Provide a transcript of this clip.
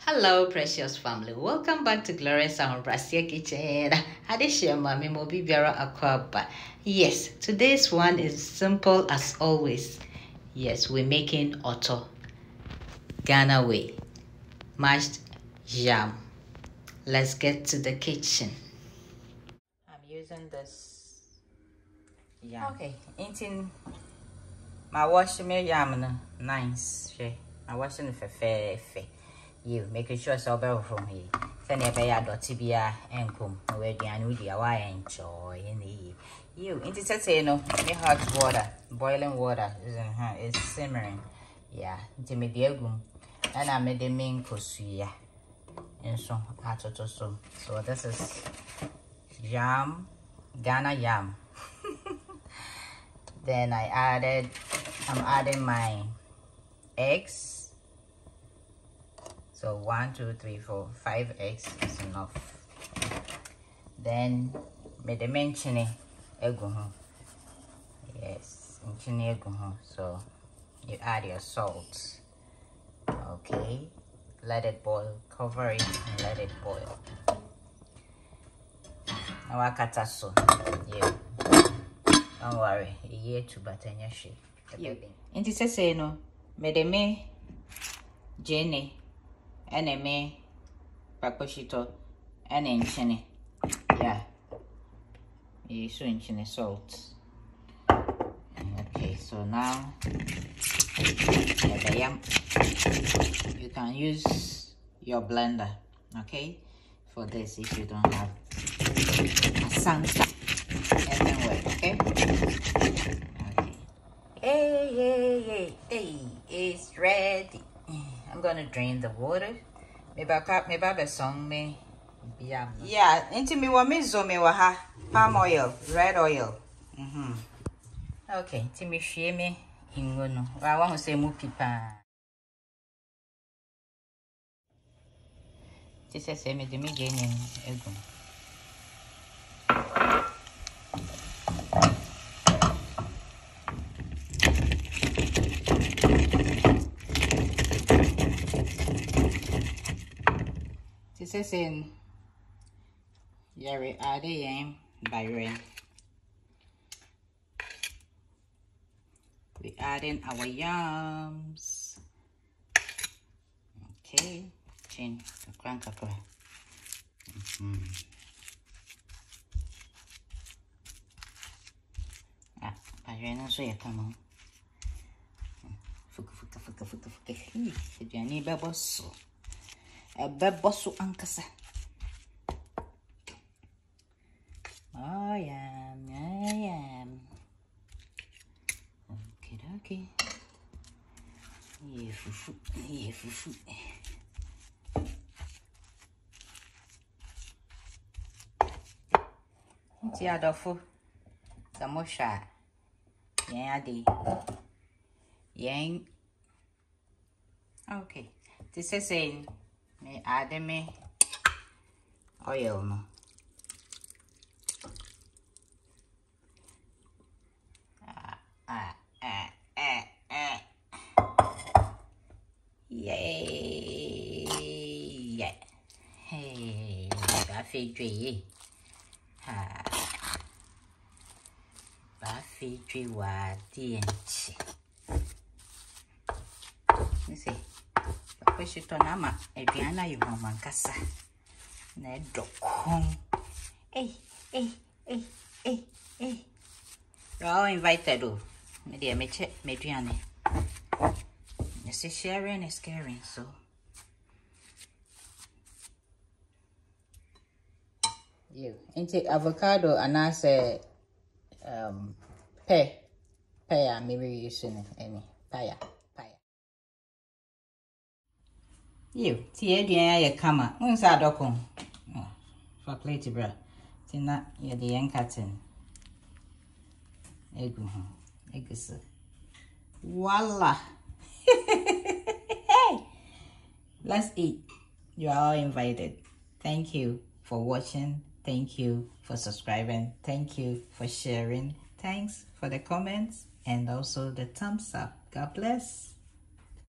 Hello, precious family. Welcome back to Glorious Brasia Kitchen. Adishia Mami Mobi Biara Akwaba. Yes, today's one is simple as always. Yes, we're making Otto Ghana way mashed yam. Let's get to the kitchen. I'm using this yam. Okay, eating my washing me yam nice. My washing for fair. You making sure so better from here. Send a bear dot tibia and come away and with your wine enjoy in the you into no hot water, boiling water is simmering. Yeah, into me the gum. And I made the main cosuya and so so this is yam, Ghana yam. Then I'm adding my eggs. So 1, 2, 3, 4, 5 eggs is enough. Then made the mention egg. Yes, egg. So you add your salt. Okay, let it boil. Cover it and let it boil. Now I cut us so. Yeah. Don't worry. A year to butter your shit. And it says no. Made me Jenny. Enemy pakoshito and enchine. Yeah. You so enchine salt. Okay, so now the yam. You can use your blender, okay? For this if you don't have a sansa anywhere, okay? Okay. Hey, it's ready. I'm gonna drain the water. Maybe I song me. Yeah, into me wa me zo me wa ha. Palm oil, red oil. Okay, to me share me ingono. I want to say mu pipa. This is me de me gaining ego. This is in Yari Ade by rain. We're adding our yams. Okay, chin crank up. By rain, so you come on. Fuka. Jenny Baboso. A bebosu ankasa. I am. Okay. Yeah, fufu. It's your dofu. The mosha. Yang. Okay. This is saying. Me add me oil no. Yay! Yeah. Hey, Buffy tree. Buffy tree was DNC. You see. Push it on Ama, Adriana, you want Mancassa. Ned Docom. Hey. You're all invited, oh, my dear, me check, Adriana. You see, sharing is caring, so. You into avocado and I say, pear, maybe you shouldn't any pear. You, tea, dear, come. Unsa docum. For plate, bra. Tina, you're the young cotton. Egg, sir. Voila. Hey, let's eat. You are all invited. Thank you for watching. Thank you for subscribing. Thank you for sharing. Thanks for the comments and also the thumbs up. God bless.